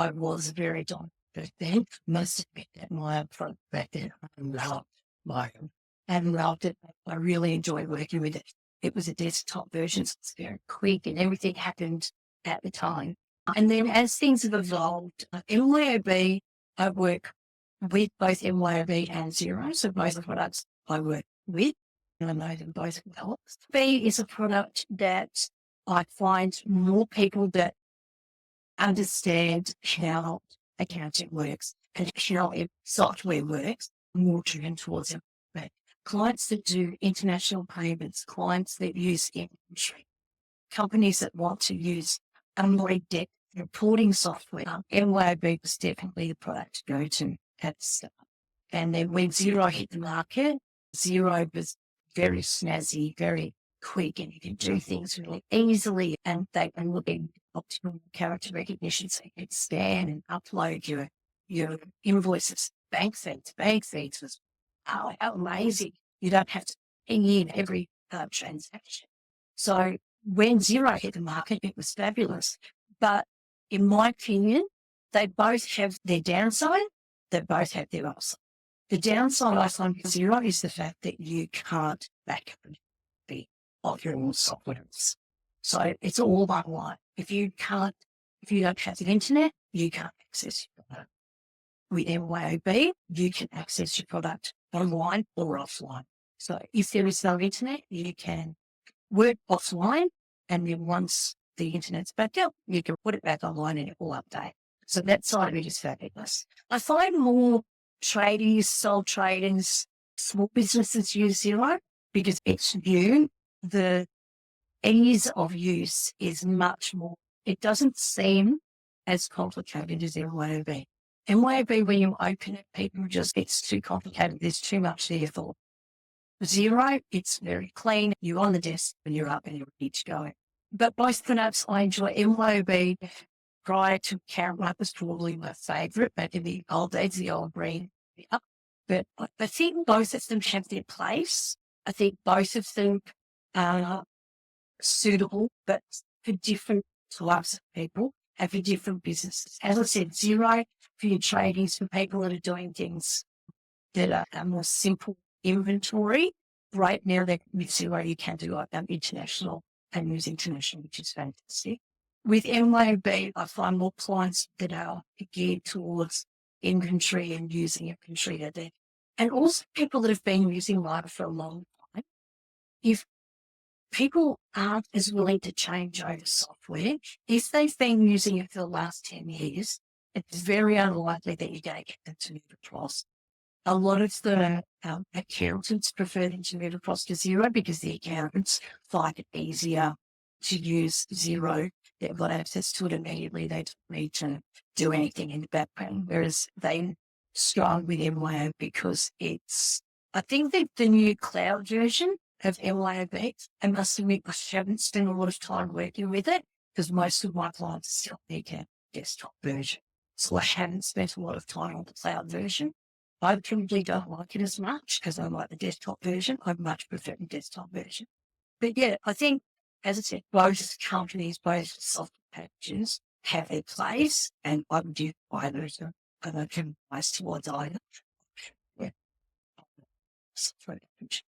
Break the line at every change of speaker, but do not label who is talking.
I was very dominant back then. Must admit that my product back then, I loved MYOB and loved it. I really enjoyed working with it. It was a desktop version, so it's very quick and everything happened at the time. And then as things have evolved, MYOB, I work with both MYOB and Xero, so both products I work with, and I know them both well. B is a product that I find more people that understand how accounting works and how software works, more driven towards it. But clients that do international payments, clients that use inventory, companies that want to use a more in-depth reporting software, MYOB was definitely the product to go to at the start. And then when Xero hit the market, Xero was very snazzy, very quick, and you can do things really easily. And they were looking optimal character recognition, so you could scan and upload your invoices, bank feeds. Bank feeds was how amazing. You don't have to ping in every transaction. So when Xero hit the market, it was fabulous. But in my opinion, they both have their downside. They both have their upside. The downside I find with Xero is the fact that you can't back up the of your own software. So it's all online. If you don't have the internet, you can't access your product. With MYOB, you can access your product online or offline. So if there is no internet, you can work offline, and then once the internet's back up, you can put it back online and it will update. So that side of it is fabulous. I find more tradies, sole traders, small businesses use Xero because it's new. The ease of use is much more, it doesn't seem as complicated as MYOB. MYOB, when you open it, people just, it's too complicated. There's too much there for Xero. It's very clean. You're on the desk and you're up and you're ready to go. But both products I enjoy. MYOB prior to Caramel was probably my favourite back in the old days, the old green. Yeah. But I think both of them have their place. I think both of them are suitable, but for different types of people and for different businesses. As I said, Xero for your tradies, for people that are doing things that are more simple inventory. Right now, with Xero, you can do international and use international, which is fantastic. With MYOB, I find more clients that are geared towards inventory and using inventory, and also people that have been using Live for a long time. If people aren't as willing to change over software, if they've been using it for the last 10 years, it's very unlikely that you're going to get them to move across. A lot of the accountants prefer them to move across to Xero because the accountants find it easier to use Xero. They've got access to it immediately. They don't need to do anything in the background, whereas they struggle with MYOB because I think that the new cloud version of MYOB, I must admit, I haven't spent a lot of time working with it because most of my clients still need a desktop version. So I haven't spent a lot of time on the cloud version. I probably don't like it as much because I like the desktop version. I much prefer the desktop version. But yeah, I think, as I said, both companies, both software packages have their place, and I would do either, and I can bias towards either. Yeah. Software package.